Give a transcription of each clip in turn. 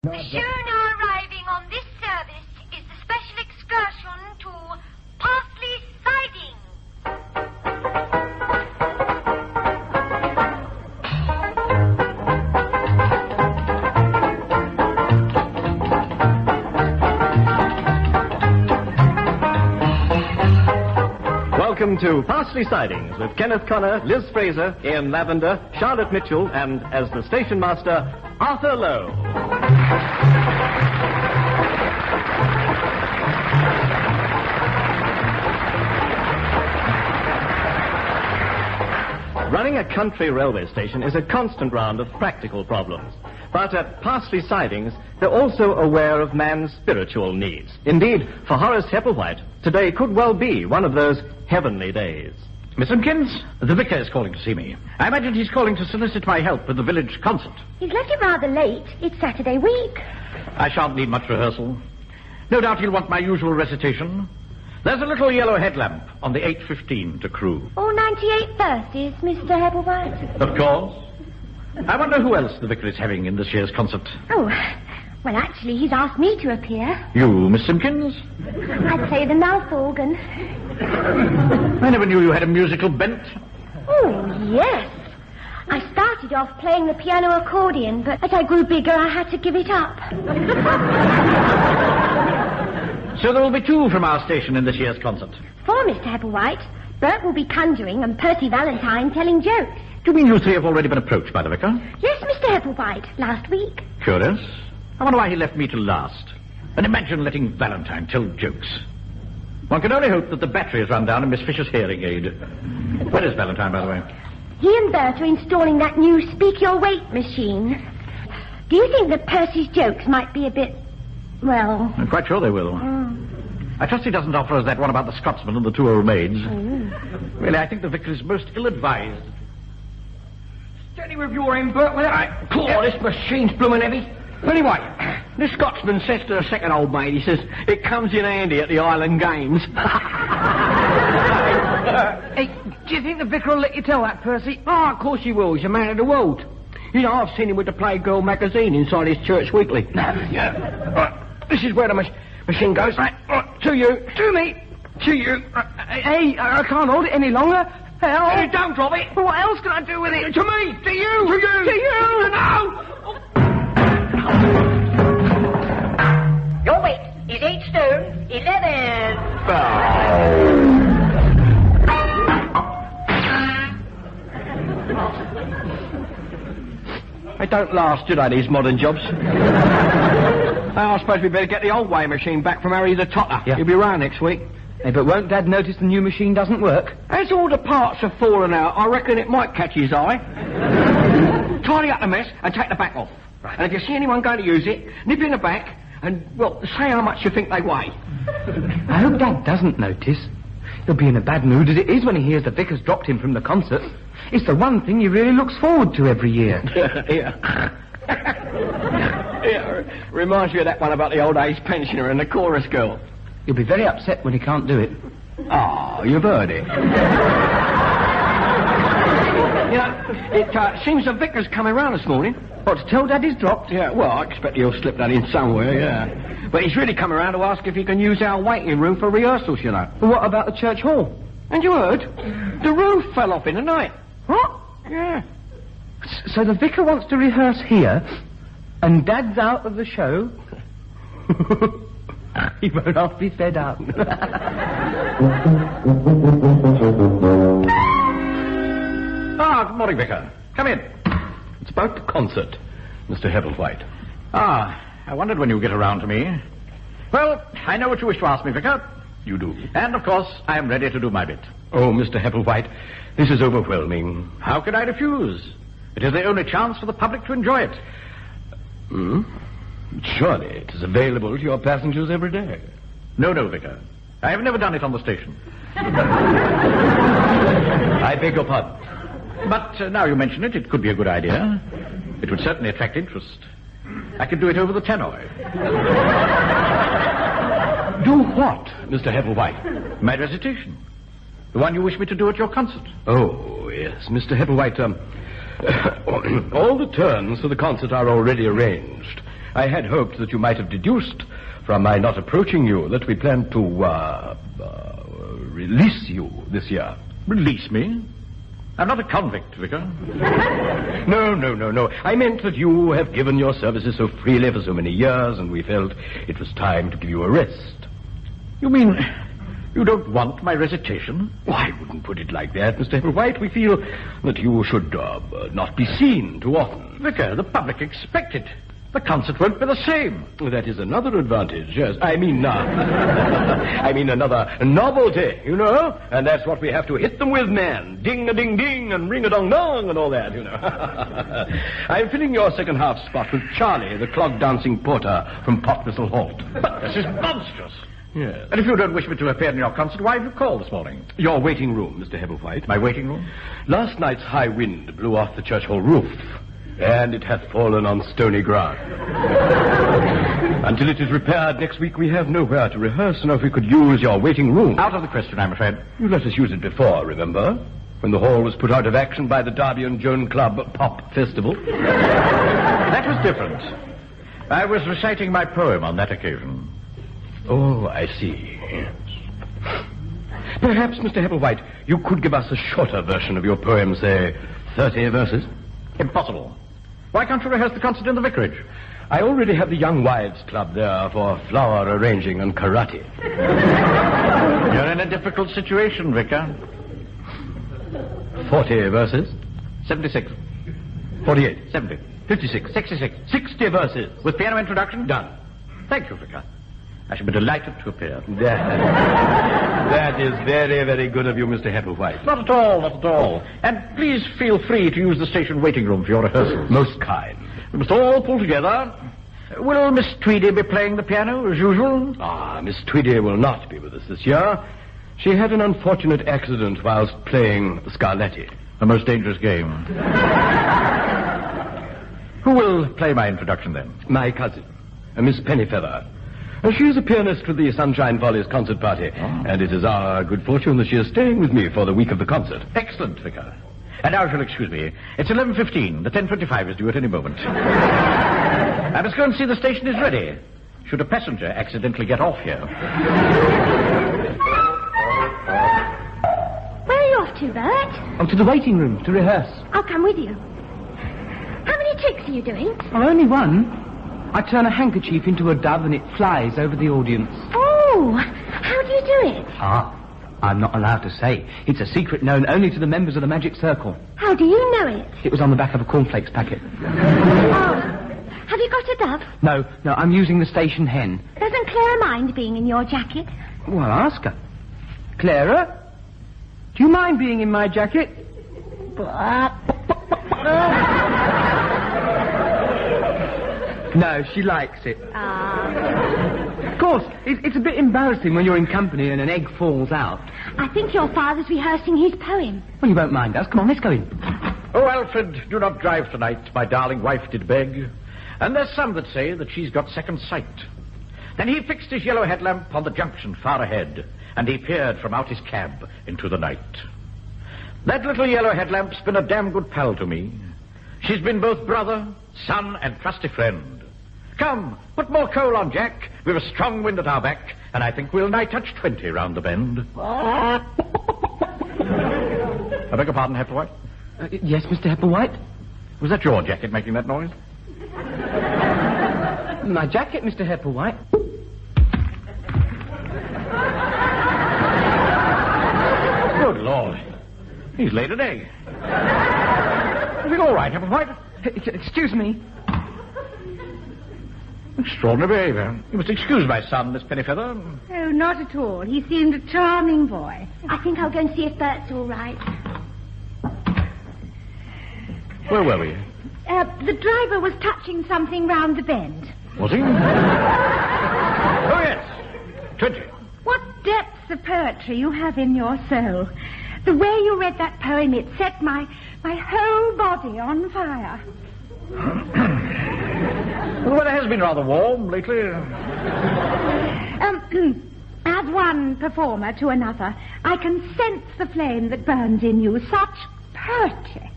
Soon arriving on this service is the special excursion to Parsley Siding. Welcome to Parsley Sidings with Kenneth Connor, Liz Fraser, Ian Lavender, Charlotte Mitchell, and as the station master, Arthur Lowe. Running a country railway station is a constant round of practical problems. But at Parsley Sidings, they're also aware of man's spiritual needs. Indeed, for Horace Hepplewhite, today could well be one of those heavenly days. Miss Simpkins, the vicar is calling to see me. I imagine he's calling to solicit my help with the village concert. He's left it rather late. It's Saturday week. I shan't need much rehearsal. No doubt he'll want my usual recitation. There's a little yellow headlamp on the 8:15 to Crewe. All 98 verses, Mr. Hepplewhite? Of course. I wonder who else the vicar is having in this year's concert. Oh, well, actually, he's asked me to appear. You, Miss Simpkins? I'd play the mouth organ. I never knew you had a musical bent. Oh, yes. I started off playing the piano accordion, but as I grew bigger, I had to give it up. So there will be two from our station in this year's concert. For Mr. Hepplewhite, Bert will be conjuring and Percy Valentine telling jokes. Do you mean you three have already been approached by the vicar? Yes, Mr. Hepplewhite, last week. Curious. I wonder why he left me to last. And imagine letting Valentine tell jokes. One can only hope that the battery has run down in Miss Fisher's hearing aid. Where is Valentine, by the way? He and Bert are installing that new Speak Your Weight machine. Do you think that Percy's jokes might be a bit, well... I'm quite sure they will. I trust he doesn't offer us that one about the Scotsman and the two old maids. Really, I think the vicar is most ill-advised. Steady with your aim, Bert, with that. This machine's blooming heavy. Anyway, the Scotsman says to the second old maid, he says, it comes in handy at the Island Games. Hey, do you think the vicar will let you tell that, Percy? Oh, of course he will. He's a man of the world. You know, I've seen him with the Playgirl magazine inside his church weekly. Yeah. Right, this is where the machine goes. Right, to you. To me. To you. Hey, I can't hold it any longer. Help. Hey, don't drop it. What else can I do with it? To me. To you. To you. To you. No. Your weight is 8 stone, 11. They don't last, do they, these modern jobs? I suppose we better get the old weighing machine back from Harry the Totter. Yeah. He'll be round next week. Hey, but won't Dad notice the new machine doesn't work? As all the parts are falling out, I reckon it might catch his eye. Tidy up the mess and take the back off. Right. And if you see anyone going to use it, nip in the back and, well, say how much you think they weigh. I hope Dad doesn't notice. He'll be in a bad mood as it is when he hears the vicar's dropped him from the concert. It's the one thing he really looks forward to every year. Yeah. Reminds me of that one about the old age pensioner and the chorus girl. You'll be very upset when he can't do it. Oh, you've heard it. You know, it seems the vicar's coming round this morning. What, to tell Dad he's dropped? Yeah, well, I expect he'll slip that in somewhere, yeah. But he's really come around to ask if he can use our waiting room for rehearsals, you know. Well, what about the church hall? And you heard? The roof fell off in the night. What? Yeah. So the vicar wants to rehearse here, and Dad's out of the show? He won't half be fed up. Good morning, Vicar. Come in. It's about the concert, Mr. Hepplewhite. I wondered when you'd get around to me. Well, I know what you wish to ask me, Vicar. You do? And, of course, I am ready to do my bit. Oh, Mr. Hepplewhite, this is overwhelming. How could I refuse? It is the only chance for the public to enjoy it. Surely it is available to your passengers every day. No, Vicar. I have never done it on the station. I beg your pardon. But now you mention it, it could be a good idea. It would certainly attract interest. I could do it over the tannoy. Do what, Mr. Hepplewhite? My recitation. The one you wish me to do at your concert. Oh, yes, Mr. Hepplewhite, all the turns for the concert are already arranged. I had hoped that you might have deduced from my not approaching you that we planned to, release you this year. Release me? I'm not a convict, Vicar. No. I meant that you have given your services so freely for so many years, and we felt it was time to give you a rest. You mean you don't want my recitation? Well, I wouldn't put it like that, Mr. Hepplewhite. We feel that you should not be seen too often. Vicar, the public expect it. The concert won't be the same. That is another advantage, yes. I mean another novelty, you know? And that's what we have to hit them with, man. Ding-a-ding-ding and ring-a-dong-dong and all that, you know. I'm filling your second half spot with Charlie, the clog-dancing porter from Potwhistle Halt. But this is monstrous. Yes. And if you don't wish me to appear in your concert, why have you called this morning? Your waiting room, Mr. Hepplewhite. My waiting room? Last night's high wind blew off the church hall roof, and it hath fallen on stony ground. Until it is repaired next week, we have nowhere to rehearse, and if we could use your waiting room... Out of the question, I'm afraid. You let us use it before, remember? When the hall was put out of action by the Derby and Joan Club Pop Festival. That was different. I was reciting my poem on that occasion. Oh, I see. Yes. Perhaps, Mr. Hepplewhite, you could give us a shorter version of your poem, say, 30 verses? Impossible. Why can't you rehearse the concert in the vicarage? I already have the Young Wives Club there for flower arranging and karate. You're in a difficult situation, Vicar. 40 verses? 76. 48. 70. 56. 66. 60 verses. With piano introduction? Done. Thank you, Vicar. I shall be delighted to appear. That is very, very good of you, Mr. Hepplewhite. Not at all, not at all. And please feel free to use the station waiting room for your rehearsals. Most kind. We must all pull together. Will Miss Tweedy be playing the piano as usual? Miss Tweedy will not be with us this year. She had an unfortunate accident whilst playing Scarlatti. A most dangerous game. Who will play my introduction, then? My cousin, Miss Pennyfeather. She is a pianist with the Sunshine Follies concert party, and it is our good fortune that she is staying with me for the week of the concert. Excellent, Vicar. And now, if you'll excuse me, it's 11:15. The 10:25 is due at any moment. I must go and see the station is ready. Should a passenger accidentally get off here. Where are you off to, Bert? Oh, to the waiting room to rehearse. I'll come with you. How many tricks are you doing? Oh, only one. I turn a handkerchief into a dove and it flies over the audience. Oh, how do you do it? I'm not allowed to say. It's a secret known only to the members of the Magic Circle. How do you know it? It was on the back of a cornflakes packet. Oh, have you got a dove? No, I'm using the station hen. Doesn't Clara mind being in your jacket? Well, ask her. Clara, do you mind being in my jacket? No, she likes it. Of course, it's a bit embarrassing when you're in company and an egg falls out. I think your father's rehearsing his poem. Well, you won't mind us. Come on, let's go in. Oh, Alfred, do not drive tonight, my darling wife did beg. And there's some that say that she's got second sight. Then he fixed his yellow headlamp on the junction far ahead, and he peered from out his cab into the night. That little yellow headlamp's been a damn good pal to me. She's been both brother, son, and trusty friend. Come, put more coal on, Jack. We've a strong wind at our back, and I think we'll nigh touch 20 round the bend. I beg your pardon, Hepplewhite? Yes, Mr. Hepplewhite? Was that your jacket making that noise? My jacket, Mr. Hepplewhite. Good Lord. He's laid an egg. Is it all right, Hepplewhite? Excuse me. Extraordinary behavior. You must excuse my son, Miss Pennyfeather. Oh, not at all. He seemed a charming boy. I think I'll go and see if Bert's all right. Where were we? The driver was touching something round the bend. Was he? Oh, yes. 20. What depths of poetry you have in your soul. The way you read that poem, it set my whole body on fire. The weather has been rather warm lately. As one performer to another, I can sense the flame that burns in you. Such poetry.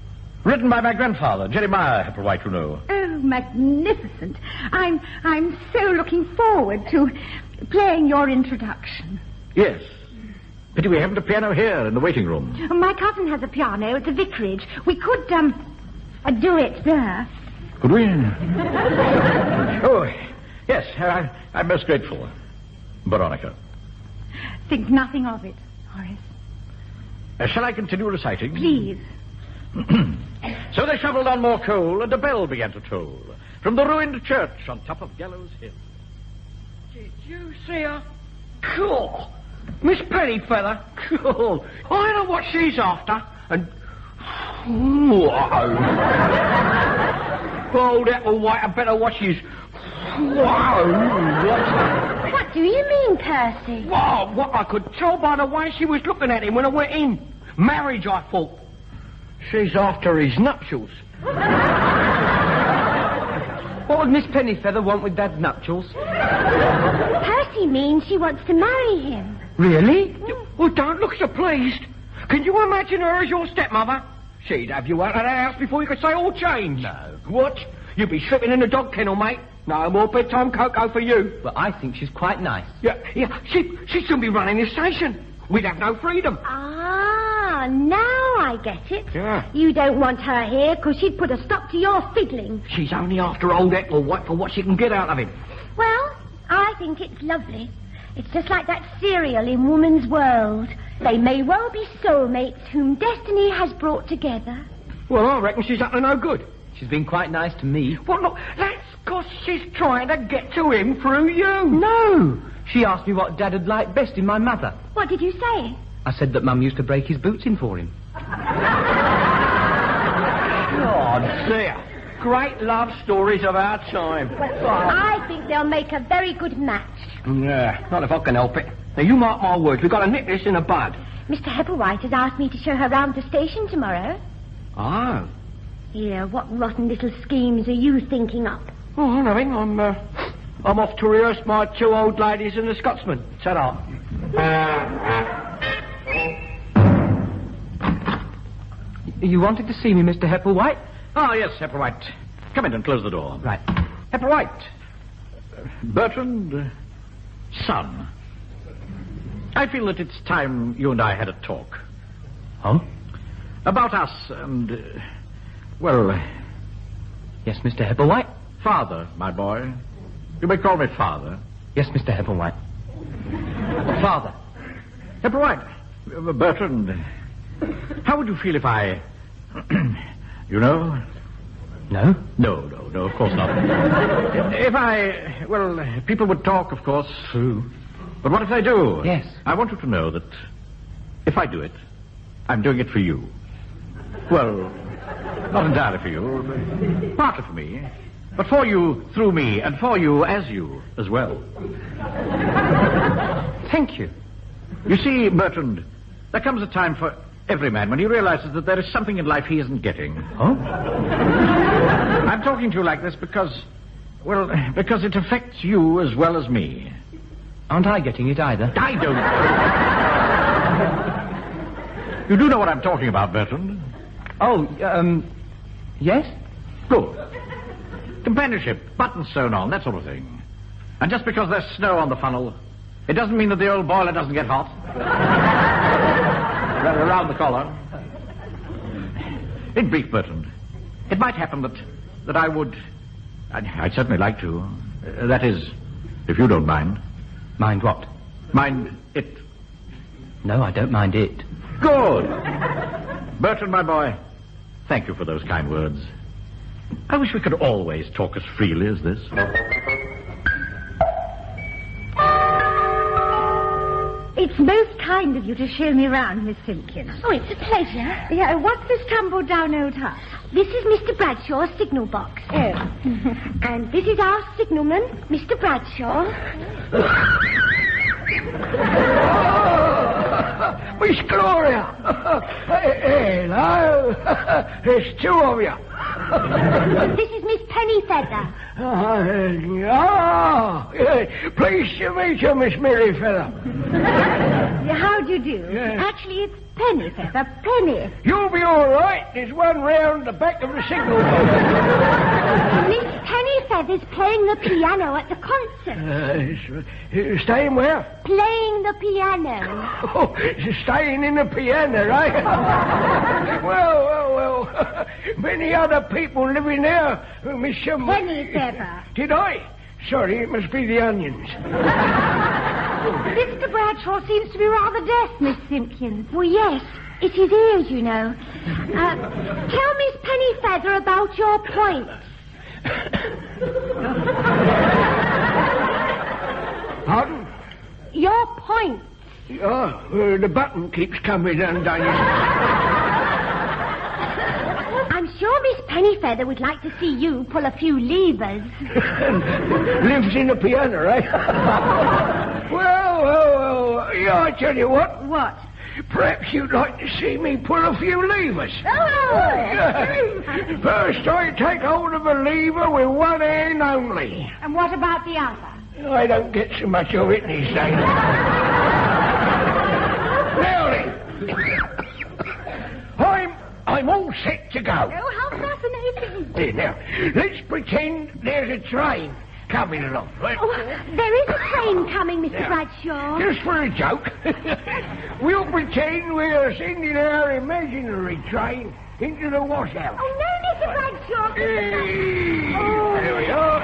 Written by my grandfather, Jeremiah Hepplewhite, you know. Oh, magnificent. I'm so looking forward to playing your introduction. Yes. Pity we haven't a piano here in the waiting room. My cousin has a piano at the vicarage. We could, do it there. Could we? Oh, yes, I'm most grateful. Veronica. Think nothing of it, Horace. Shall I continue reciting? Please. So they shoveled on more coal, and a bell began to toll from the ruined church on top of Gallows Hill. Did you see her? Cool. Miss Pennyfeather? Cool. I know what she's after, and... Whoa. Old Hepplewhite, I better watch his... Whoa. What do you mean, Percy? Whoa, what I could tell by the way she was looking at him when I went in. Marriage, I thought. She's after his nuptials. What would Miss Pennyfeather want with Dad's nuptials? Percy means she wants to marry him. Really? Well, don't look so pleased. Can you imagine her as your stepmother? She'd have you out of the house before you could say all change. No. What? You'd be sleeping in the dog kennel, mate. No more bedtime cocoa for you. Well, I think she's quite nice. Yeah, she'd soon be running the station. We'd have no freedom. Ah, now I get it. Yeah. You don't want her here because she'd put a stop to your fiddling. She's only after old Hepplewhite for what she can get out of him. Well, I think it's lovely. It's just like that serial in Woman's World. They may well be soulmates whom destiny has brought together. Well, I reckon she's up to no good. She's been quite nice to me. Well, look, that's because she's trying to get to him through you. No! She asked me what Dad had liked best in my mother. What did you say? I said that Mum used to break his boots in for him. Oh, dear. Great love stories of our time. Well, I think they'll make a very good match. Yeah, not if I can help it. Now, you mark my words, we've got to nip this in the bud. Mr. Hepplewhite has asked me to show her round the station tomorrow. Oh. Here, what rotten little schemes are you thinking up? Oh, nothing. I'm off to rehearse my two old ladies and the Scotsman. Ta-ra. You wanted to see me, Mr. Hepplewhite? Ah, yes, Hepplewhite. Come in and close the door. Right. Hepplewhite. Bertrand, son. I feel that it's time you and I had a talk. Oh? About us and, well... Yes, Mr. Hepplewhite? Father, my boy. You may call me Father. Yes, Mr. Hepplewhite. Father. Hepplewhite. Bertrand, how would you feel if I... you know? No? No, of course not. If I... Well, people would talk, of course. True. But what if they do? Yes. I want you to know that if I do it, I'm doing it for you. Well, not entirely for you, partly for me, but for you through me, and for you as you as well. Thank you. You see, Bertrand, there comes a time for every man when he realizes that there is something in life he isn't getting. Oh? I'm talking to you like this because it affects you as well as me. Aren't I getting it either? I don't. You do know what I'm talking about, Bertrand? Oh, yes? Good. Companionship, buttons sewn on, that sort of thing. And just because there's snow on the funnel, it doesn't mean that the old boiler doesn't get hot. Around the collar. In brief, Bertrand, it might happen that I would... I'd certainly like to. That is, if you don't mind. Mind what? Mind it. No, I don't mind it. Good. Bertrand, my boy, thank you for those kind words. I wish we could always talk as freely as this. It's most kind of you to show me round, Miss Simpkins. Oh, it's a pleasure. Yeah, what's this tumble-down old hut? This is Mr. Bradshaw's signal box. Oh. And this is our signalman, Mr. Bradshaw. Miss Gloria! Hello! There's two of you. This is Miss Pennyfeather. Oh, Pleased to meet you, Miss Merryfeather. How do you do? Yeah. Actually, it's Pennyfeather. Penny. You'll be all right. There's one round the back of the signal. Miss Pennyfeather's playing the piano at the concert. Staying where? Playing the piano. Oh, staying in the piano, right? Well. Many other people living there, Miss Pennyfeather. Did I? Sorry, it must be the onions. Mr. Bradshaw seems to be rather deaf, Miss Simpkins. Well, yes, it's his ears, you know. Tell Miss Pennyfeather about your points. Pardon? Your points. The button keeps coming undone. I'm sure Miss Pennyfeather would like to see you pull a few levers. Lives in the piano, right? Well, yeah, I tell you what. What? Perhaps you'd like to see me pull a few levers. Oh! First, I take hold of a lever with one hand only. And what about the other? I don't get so much of it these days. Now then, I'm all set to go. Oh, how fascinating. Here, now, let's pretend there's a train coming along, right? Oh, there is a train coming, Mr. Bradshaw. Just for a joke. We'll pretend we're sending our imaginary train into the washhouse. Oh, no, Mr. Bradshaw. There we are.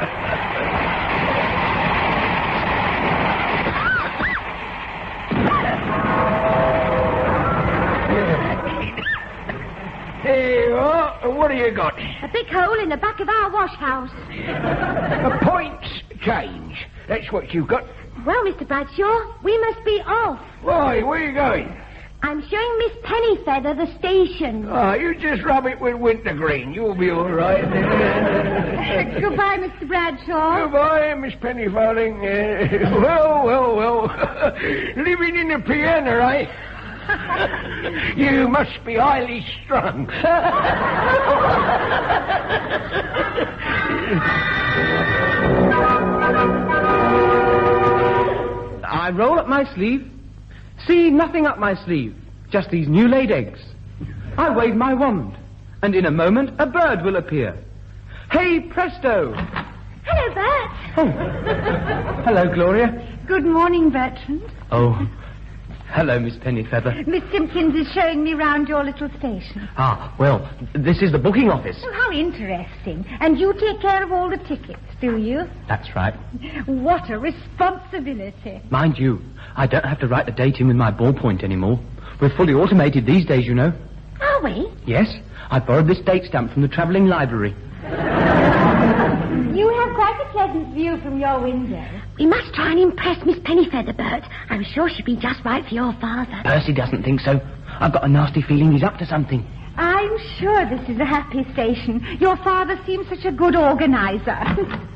Here you are. What have you got? A big hole in the back of our washhouse. A points change. That's what you've got. Well, Mr. Bradshaw, we must be off. Why, where are you going? I'm showing Miss Pennyfeather the station. Oh, you just rub it with wintergreen. You'll be all right. Goodbye, Mr. Bradshaw. Goodbye, Miss Pennyfarthing. Well. Living in a piano, eh? You must be highly strung. I roll up my sleeve. See, nothing up my sleeve. Just these new laid eggs. I wave my wand, and in a moment a bird will appear. Hey, presto! Hello, Bert. Oh. Hello, Gloria. Good morning, Bertrand. Oh. Hello, Miss Pennyfeather. Miss Simpkins is showing me round your little station. Ah, well, this is the booking office. Oh, how interesting. And you take care of all the tickets, do you? That's right. What a responsibility. Mind you, I don't have to write the date in with my ballpoint anymore. We're fully automated these days, you know. Are we? Yes, I borrowed this date stamp from the travelling library. You have quite a pleasant view from your window. We must try and impress Miss Pennyfeather, Bert. I'm sure she'd be just right for your father. Percy doesn't think so. I've got a nasty feeling he's up to something. I'm sure this is a happy station. Your father seems such a good organizer.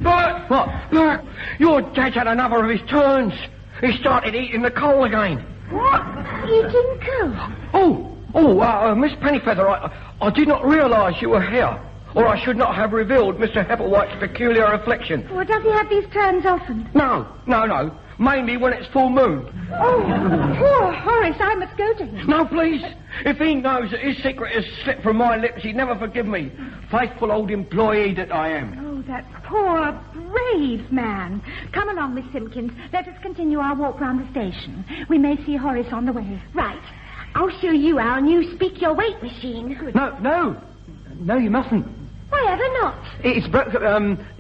Bert! What? Bert, your dad's had another of his turns. He started eating the coal again. What? Eating coal? Miss Pennyfeather, I did not realise you were here. Or I should not have revealed Mr. Hepplewhite's peculiar affliction. Well, does he have these turns often? No. Mainly when it's full moon. Oh, poor Horace, I must go to him. No, please. If he knows that his secret has slipped from my lips, he'd never forgive me. Faithful old employee that I am. Oh, that poor, brave man. Come along, Miss Simpkins. Let us continue our walk round the station. We may see Horace on the way. Right. I'll show you our new speak-your-weight machine. Good. No, you mustn't. Why ever not?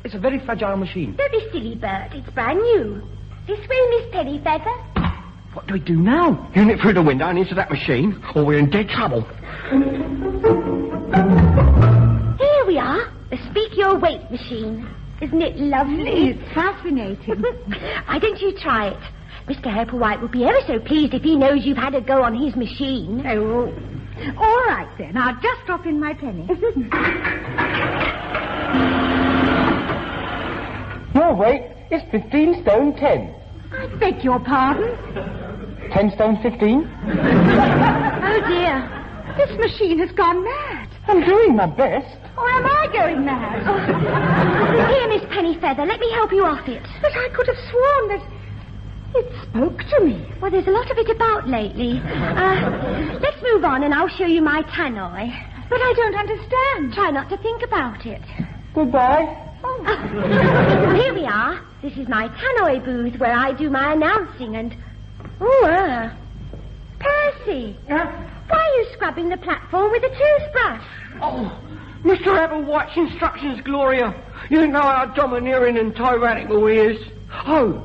It's a very fragile machine. Don't be silly, Bert. It's brand new. This way, Miss Pennyfeather. What do we do now? You nip through the window and into that machine, or we're in dead trouble. Here we are. The speak-your-weight machine. Isn't it lovely? It's fascinating. Why don't you try it? Mr. Hepplewhite will be ever so pleased if he knows you've had a go on his machine. Oh, all right, then. I'll just drop in my penny. Your weight is 15 stone 10. I beg your pardon? 10 stone 15? Oh, dear. This machine has gone mad. I'm doing my best. Or am I going mad? Here, Miss Pennyfeather, let me help you off it. But I could have sworn that it spoke to me. Well, there's a lot of it about lately. Let's move on and I'll show you my tannoy. But I don't understand. Try not to think about it. Goodbye. Here we are. This is my tannoy booth where I do my announcing and... Percy! Why are you scrubbing the platform with a toothbrush? Oh, Mr. Applewhite's instructions, Gloria. You know how domineering and tyrannical he is. Oh,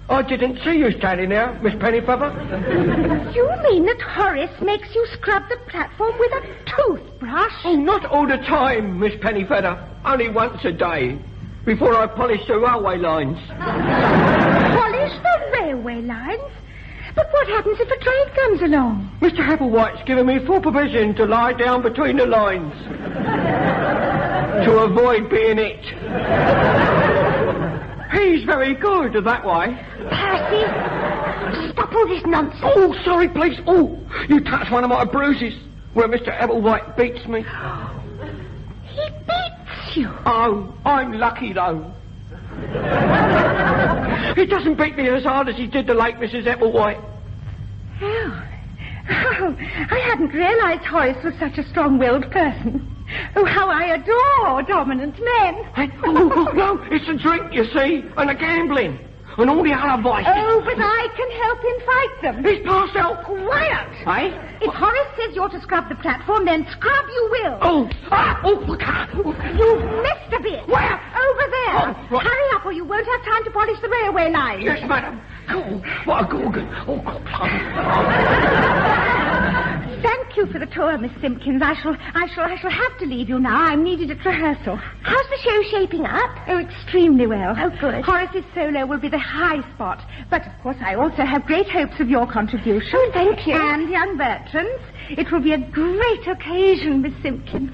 I didn't see you standing there, Miss Pennyfeather. You mean that Horace makes you scrub the platform with a toothbrush? Oh, not all the time, Miss Pennyfeather. Only once a day. Before I polish the railway lines. Polish the railway lines? But what happens if a train comes along? Mr. Applewhite's given me full permission to lie down between the lines. To avoid being hit. He's very good that way. Percy, stop all this nonsense. Oh, sorry, please. Oh, you touched one of my bruises where Mr. Applewhite beats me. He beats you? Oh, I'm lucky, though. He doesn't beat me as hard as he did the late Mrs. Applewhite. Oh, I hadn't realized Horace was such a strong-willed person. Oh, how I adore dominant men. Oh, no, it's the drink, you see, and the gambling, and all the other vices. Oh, but I can help him fight them. He's passed out. Quiet! Eh? If Horace says you're to scrub the platform, then scrub you will. Oh, You've missed a bit. Where? Over there. Oh, right. Hurry up or you won't have time to polish the railway line. Yes, madam. Oh, what a gorgon. Oh, Thank you for the tour, Miss Simpkins. I shall have to leave you now. I'm needed at rehearsal. How's the show shaping up? Oh, extremely well. Oh, good. Horace's solo will be the high spot. But, of course, I also have great hopes of your contribution. Oh, thank you. And young Bertrand's. It will be a great occasion, Miss Simpkins.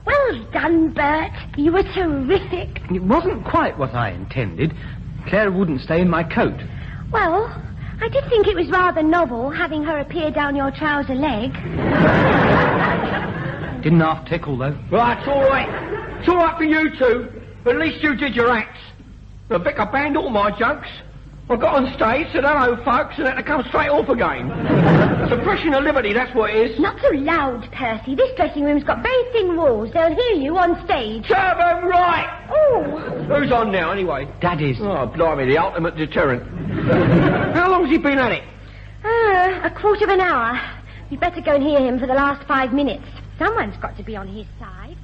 Well done, Bert. You were terrific. It wasn't quite what I intended. Claire wouldn't stay in my coat. Well, I did think it was rather novel having her appear down your trouser leg. Didn't half tickle, though. Right, it's all right. It's all right for you two. At least you did your acts. The vicar banned all my jokes. I got on stage, said hello, folks, and had to come straight off again. Suppression of liberty, that's what it is. Not so loud, Percy. This dressing room's got very thin walls. They'll hear you on stage. Serve 'em right! Oh! Who's on now, anyway? Daddy's. Oh, blimey, the ultimate deterrent. How long's he been at it? A quarter of an hour. You'd better go and hear him for the last 5 minutes. Someone's got to be on his side.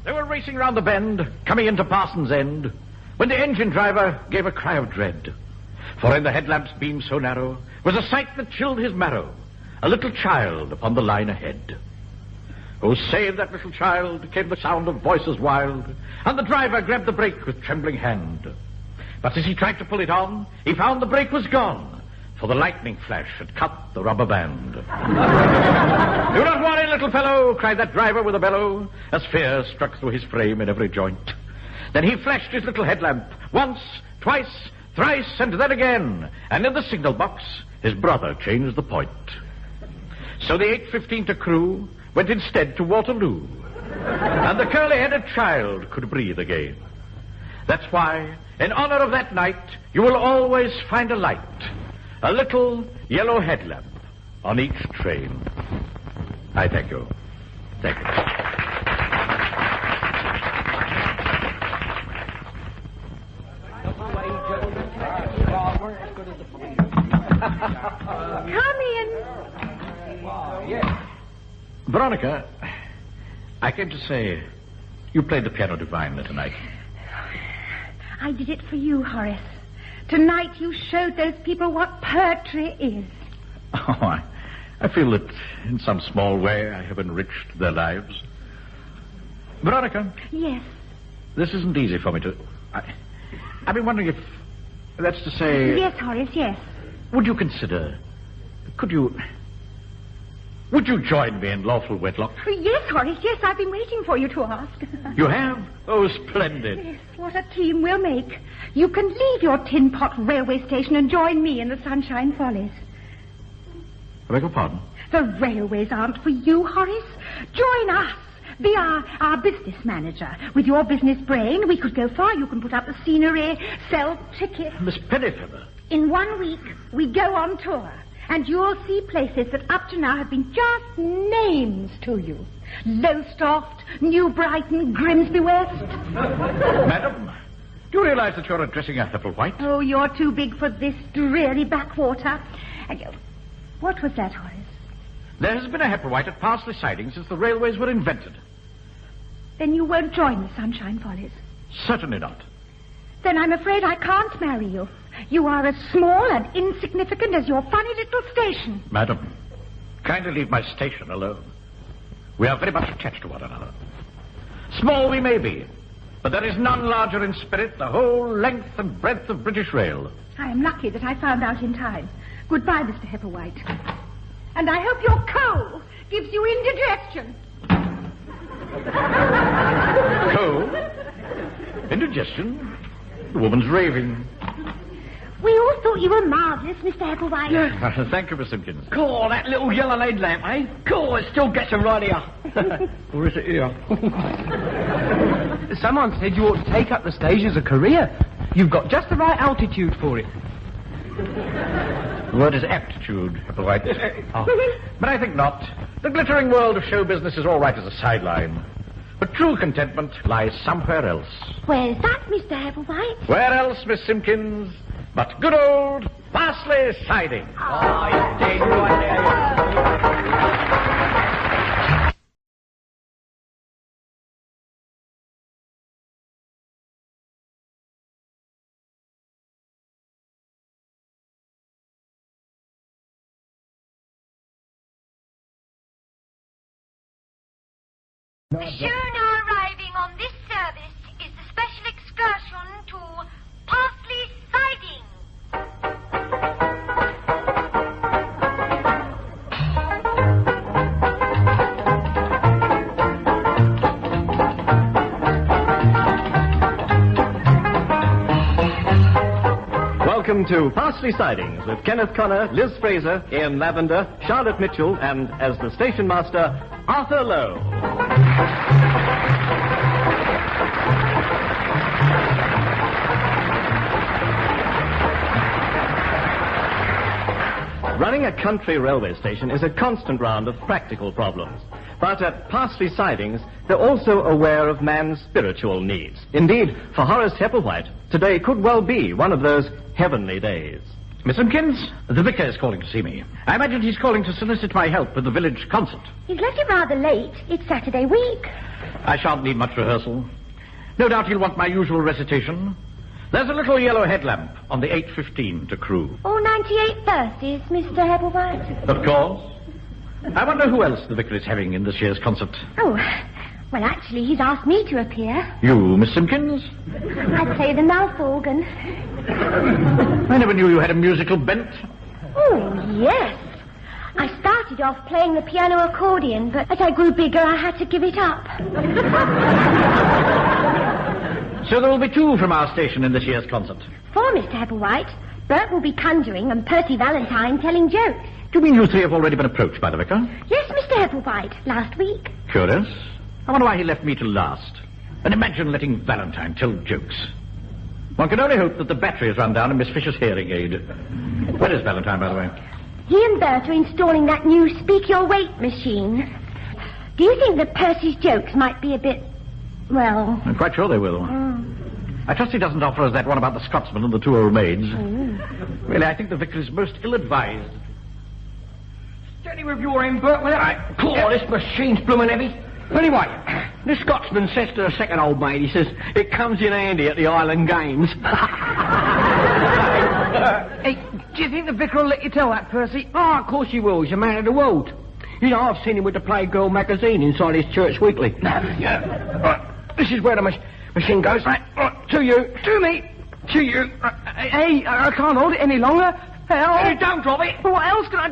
They were racing round the bend, coming into Parsons End, when the engine driver gave a cry of dread. For in the headlamp's beam so narrow was a sight that chilled his marrow, a little child upon the line ahead. Oh, save that little child, came the sound of voices wild, and the driver grabbed the brake with trembling hand. But as he tried to pull it on, he found the brake was gone, for the lightning flash had cut the rubber band. Do not worry, little fellow, cried that driver with a bellow, as fear struck through his frame in every joint. Then he flashed his little headlamp once, twice, thrice, and then again, and in the signal box his brother changed the point. So the 8:15 to Crewe went instead to Waterloo, and the curly-headed child could breathe again. That's why, in honor of that night, you will always find a light, a little yellow headlamp on each train. I thank you. Thank you. Come in. Veronica, I came to say you played the piano divinely tonight. I did it for you, Horace. Tonight you showed those people what poetry is. Oh, I feel that in some small way I have enriched their lives. Veronica. Yes. This isn't easy for me to... I've been wondering if... That's to say... Yes, Horace, yes. Would you consider... Could you Would you join me in lawful wedlock? Oh, yes, Horace, yes, I've been waiting for you to ask. You have? Oh, splendid. Yes, what a team we'll make. You can leave your tin pot railway station and join me in the Sunshine Follies. I beg your pardon? The railways aren't for you, Horace. Join us. Be our business manager. With your business brain, we could go far. You can put up the scenery, sell tickets. Miss Pennyfeather. In 1 week, we go on tour. And you'll see places that up to now have been just names to you. Lowestoft, New Brighton, Grimsby West. Madam, do you realize that you're addressing a Hepplewhite? Oh, you're too big for this dreary backwater. What was that, Horace? There has been a Hepplewhite at Parsley Siding since the railways were invented. Then you won't join the Sunshine Follies. Certainly not. Then I'm afraid I can't marry you. You are as small and insignificant as your funny little station. Madam, kindly leave my station alone. We are very much attached to one another. Small we may be, but there is none larger in spirit the whole length and breadth of British Rail. I am lucky that I found out in time. Goodbye, Mr. Hepplewhite. And I hope your coal gives you indigestion. Coal? Indigestion? The woman's raving. We all thought you were marvellous, Mr. Hepplewhite. Thank you, Miss Simpkins. Cool, that little yellow lead lamp, eh? Cool, it still gets them right here. Or is it here? Someone said you ought to take up the stage as a career. You've got just the right altitude for it. The word is aptitude, Hepplewhite. But I think not. The glittering world of show business is all right as a sideline. But true contentment lies somewhere else. Where's that, Mr. Hepplewhite? Where else, Miss Simpkins, but good old Parsley Siding? Oh, you dig right there. Soon arriving on this service is the special excursion to Parsley Siding. Welcome to Parsley Sidings with Kenneth Connor, Liz Fraser, Ian Lavender, Charlotte Mitchell, and, as the station master, Arthur Lowe. Running a country railway station is a constant round of practical problems. But at Parsley Sidings, they're also aware of man's spiritual needs. Indeed, for Horace Hepplewhite, today could well be one of those heavenly days. Miss Simpkins, the vicar is calling to see me. I imagine he's calling to solicit my help with the village concert. He's left it rather late. It's Saturday week. I shan't need much rehearsal. No doubt he'll want my usual recitation. There's a little yellow headlamp on the 8:15 to Crewe. All 98 Thursdays, Mr. Hepplewhite. Of course. I wonder who else the vicar is having in this year's concert. Oh, well, actually, he's asked me to appear. You, Miss Simpkins? I play the mouth organ. I never knew you had a musical bent. Oh, yes. I started off playing the piano accordion, but as I grew bigger, I had to give it up. So there will be two from our station in this year's concert. 4, Mr. Hepplewhite. Bert will be conjuring and Percy Valentine telling jokes. Do you mean you three have already been approached by the vicar? Yes, Mr. Hepplewhite, last week. Curious. I wonder why he left me till last. And imagine letting Valentine tell jokes. One can only hope that the battery has run down in Miss Fisher's hearing aid. Where is Valentine, by the way? He and Bert are installing that new Speak Your Weight machine. Do you think that Percy's jokes might be a bit, well... I'm quite sure they will. I trust he doesn't offer us that one about the Scotsman and the 2 old maids. Really, I think the vicar is most ill-advised. Steady with your end, Bert, will it? Cool, this machine's blooming heavy. Anyway, the Scotsman says to the second old maid, he says, it comes in handy at the Island Games. Hey, do you think the vicar will let you tell that, Percy? Oh, of course he will. He's a man of the world. You know, I've seen him with the Playgirl magazine inside his church weekly. Right, this is where the machine goes. Right, to you, to me, to you. Hey, I can't hold it any longer. Help. Hey, don't drop it. What else can I